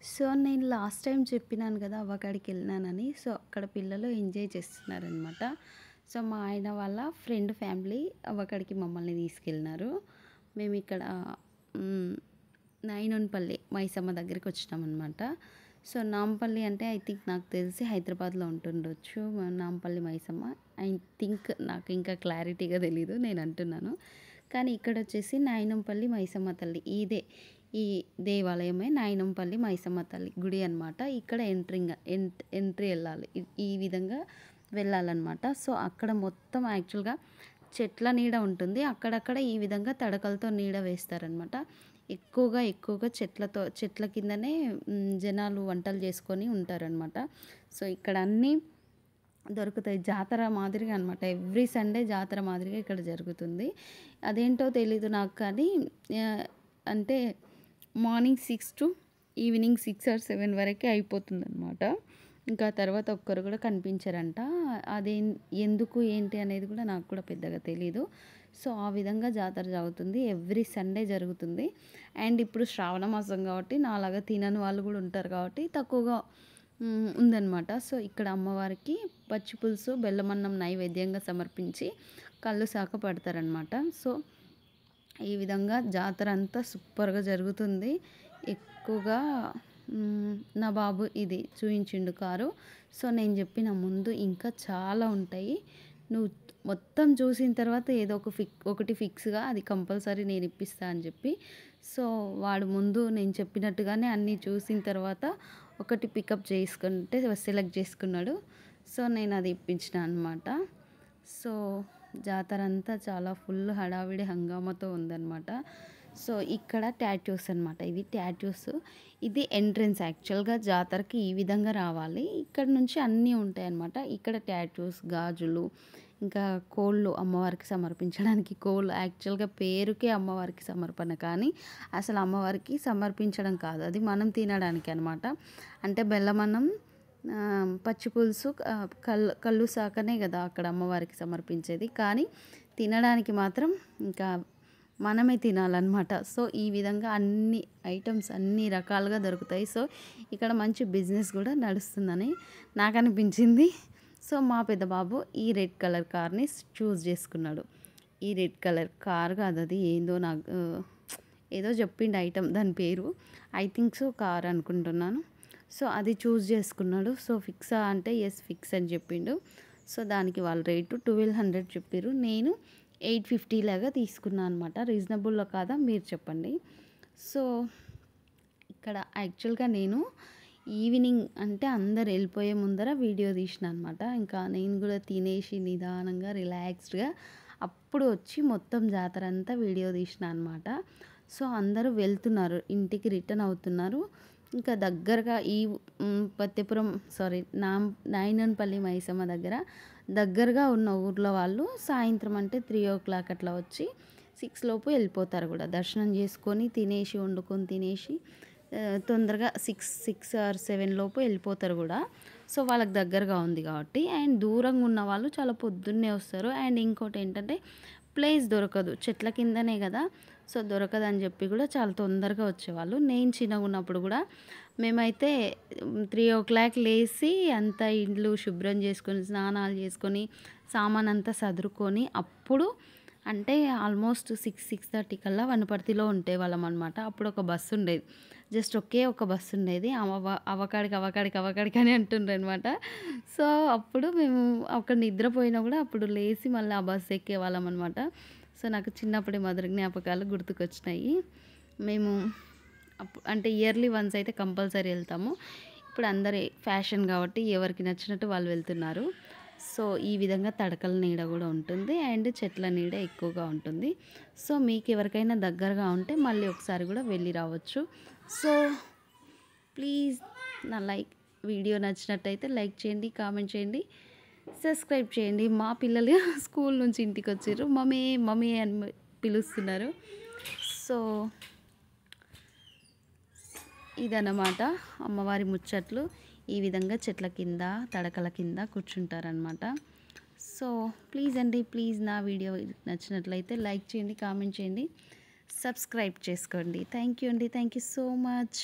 So, నేను last time చెప్పినాను గదా! అవ్వకాడికెళ్ళినానని. సో, అక్కడ పిల్లలు ఎంజాయ్ చేస్తున్నారనమాట. సో, మా ఆయన వాళ్ళ ఫ్రెండ్ ఫ్యామిలీ అవ్వకాడికి మమ్మల్ని తీసుకెళ్ళినారు. మేమిక్కడ హ్మ్. నైనోన్పల్లి మైసమ్మ దగ్గరికొచ్చినామనమాట. సో, నాంపల్లి అంటే ఐ థింక్ నాకు తెలిసి హైదరాబాద్‌లో ఉంటుండొచ్చు. నాంపల్లి మైసమ్మ. ఐ థింక్ నాకు ఇంకా క్లారిటీగా తెలీదు. నేనంటున్నాను. కానీ ఇక్కడొచ్చేసి నాయనంపల్లి మైసమ్మ తల్లి. ఈ దేవాలయమే నాయనంపల్లి మైసమ్మ తల్లి గుడి అనమాట. ఇక్కడ ఎంట్రీ ఎళ్ళాలి. ఈ విధంగా వెళ్ళాలనమాట. సో, అక్కడ మొత్తం యాక్చువల్‌గా చెట్ల నీడ ఉంటుంది. అక్కడక్కడ ఈ విధంగా తడకలతో నీడ వేస్తారనమాట. ఎక్కువగా చెట్ల కిందనే జనాలు వంటలు చేసుకొని ఉంటారనమాట. సో, ఇక్కడ అన్నీ దొరుకుతాయి. జాతర మాదిరిగా అనమాట. ఎవ్రీ సండే జాతర మాదిరిగా ఇక్కడ జరుగుతుంది. అదేంటో తెలీదు నాకు కానీ అంటే మార్నింగ్ 6 టు ఈవినింగ్ 6 ఆర్ 7 వరకే అయిపోతుందనమాట. ఇంకా తర్వాత ఒక్కరు కూడా కనిపించరంట. ఎందుకు ఏంటి అనేది కూడా నాకు కూడా పెద్దగా తెలీదు. సో, ఆ విధంగా జాతర జరుగుతుంది. ఎవ్రీ సండే జరుగుతుంది. అండ్ ఇప్పుడు శ్రావణ మాసం కాబట్టి నాలాగా తినని వాళ్ళు కూడా ఉంటారు కాబట్టి తక్కువగా ఉందనమాట. సో, ఇక్కడ అమ్మవారికి పచ్చి పులుసు, బెల్లమన్నం నైవేద్యంగా సమర్పించి కళ్ళు శాఖ పడతారనమాట. సో, ఈ విధంగా జాతర అంతా సూపర్‌గా జరుగుతుంది. ఎక్కువగా నా బాబు ఇది చూయించిండు కారు. సో, నేను చెప్పిన ముందు ఇంకా చాలా ఉంటాయి. నువ్వు మొత్తం చూసిన తర్వాత ఏదో ఒకటి ఫిక్స్‌గా అది కంపల్సరీ నేను ఇప్పిస్తా అని చెప్పి. సో, వాడు ముందు నేను చెప్పినట్టుగానే అన్నీ చూసిన తర్వాత ఒకటి పికప్ చేసుకుంటే సెలెక్ట్ చేసుకున్నాడు. సో, నేను అది ఇప్పించిన అనమాట. సో, జాతర అంతా చాలా ఫుల్ హడావిడి హంగామాతో ఉందనమాట. సో, ఇక్కడ టాటూస్ అనమాట. ఇది టాటూస్. ఇది ఎంట్రన్స్ యాక్చువల్‌గా జాతరకి ఈ విధంగా రావాలి. ఇక్కడ నుంచి అన్నీ ఉంటాయన్నమాట. ఇక్కడ టాటూస్, గాజులు, ఇంకా కోళ్ళు అమ్మవారికి సమర్పించడానికి కోళ్ళు యాక్చువల్‌గా పేరుకే అమ్మవారికి సమర్పణ కానీ అసలు అమ్మవారికి సమర్పించడం కాదు. అది మనం తినడానికి అనమాట. అంటే బెల్లమన్నం, పచ్చి పులుసు, కళ్ళు శాఖనే కదా అక్కడ అమ్మవారికి సమర్పించేది. కానీ తినడానికి మాత్రం ఇంకా మనమే తినాలన్నమాట. సో, ఈ విధంగా అన్ని ఐటమ్స్ అన్ని రకాలుగా దొరుకుతాయి. సో, ఇక్కడ మంచి బిజినెస్ కూడా నడుస్తుందని నాకు అనిపించింది. సో, మా పెద్ద బాబు ఈ రెడ్ కలర్ కార్‌ని చూజ్ చేసుకున్నాడు. ఈ రెడ్ కలర్ కార్ కాదు అది ఏందో నాకు ఏదో చెప్పిండు ఐటమ్ దాని పేరు. ఐ థింక్ సో కార్ అనుకుంటున్నాను. సో, అది చూజ్ చేసుకున్నాడు. సో, ఫిక్సా అంటే యెస్ ఫిక్స్ అని చెప్పిండు. సో, దానికి వాళ్ళ రేటు 1200 చెప్పిర్రు. నేను 850 లాగా తీసుకున్నా అనమాట. రీజనబుల్‌లో కాదా మీరు చెప్పండి. సో, ఇక్కడ యాక్చువల్‌గా నేను ఈవినింగ్ అంటే అందరు వెళ్ళిపోయే ముందర వీడియో తీసిన అనమాట. ఇంకా నేను కూడా తినేసి నిదానంగా రిలాక్స్డ్‌గా అప్పుడు వచ్చి మొత్తం జాతర అంతా వీడియో తీసిన అనమాట. సో, అందరూ వెళ్తున్నారు. ఇంటికి రిటర్న్ అవుతున్నారు. ఇంకా దగ్గరగా ఈ పత్తిపురం నాయనన్పల్లి మైసమ్మ దగ్గరగా ఉన్న ఊర్లో వాళ్ళు సాయంత్రం అంటే 3:00 అట్లా వచ్చి 6 లోపు వెళ్ళిపోతారు కూడా. దర్శనం చేసుకొని తినేసి వండుకొని తినేసి తొందరగా 6 ఆర్ 7 లోపు వెళ్ళిపోతారు కూడా. సో, వాళ్ళకి దగ్గరగా ఉంది కాబట్టి. అండ్ దూరంగా ఉన్న వాళ్ళు చాలా పొద్దున్నే వస్తారు. అండ్ ఇంకోటి ఏంటంటే ప్లేస్ దొరకదు. చెట్ల కిందనే కదా. సో, దొరకదని చెప్పి కూడా చాలా తొందరగా వచ్చేవాళ్ళు. నేను చిన్నగున్నప్పుడు కూడా మేమైతే 3:00 లేసి అంతా ఇండ్లు శుభ్రం చేసుకొని, స్నానాలు చేసుకొని, సామానంతా సదురుకొని అప్పుడు అంటే ఆల్మోస్ట్ 6:30 కల్లా వనపర్తిలో ఉండేవాళ్ళమనమాట. అప్పుడు ఒక బస్సు ఉండేది. జస్ట్ ఒకే ఒక బస్సు ఉండేది. అవ్వకాడికి అని అంటుండ్రనమాట. సో, అప్పుడు మేము అక్కడ నిద్రపోయినా కూడా అప్పుడు లేసి మళ్ళీ ఆ బస్సు ఎక్కేవాళ్ళమనమాట. సో, నాకు చిన్నప్పటి మధుర జ్ఞాపకాలు గుర్తుకొచ్చినాయి. మేము అంటే ఇయర్లీ వన్స్ అయితే కంపల్సరీ వెళ్తాము. ఇప్పుడు అందరి ఫ్యాషన్ కాబట్టి ఎవరికి నచ్చినట్టు వాళ్ళు వెళ్తున్నారు. సో, ఈ విధంగా తడకల నీడ కూడా ఉంటుంది. అండ్ చెట్ల నీడ ఎక్కువగా ఉంటుంది. సో, మీకు ఎవరికైనా దగ్గరగా ఉంటే మళ్ళీ ఒకసారి కూడా వెళ్ళి రావచ్చు. సో, ప్లీజ్ నా వీడియో నచ్చినట్టయితే లైక్ చేయండి, కామెంట్ చేయండి, సబ్స్క్రైబ్ చేయండి. మా పిల్లలు స్కూల్ నుంచి ఇంటికి వచ్చిర్రు. మమ్మీ మమ్మీ అని పిలుస్తున్నారు. సో, ఇదన్నమాట అమ్మవారి ముచ్చట్లు. ఈ విధంగా చెట్ల కింద తడకల కింద కూర్చుంటారనమాట. సో, ప్లీజ్ నా వీడియో నచ్చినట్లయితే లైక్ చేయండి, కామెంట్ చేయండి, సబ్స్క్రైబ్ చేసుకోండి. థ్యాంక్ యూ అండి. Thank you so much.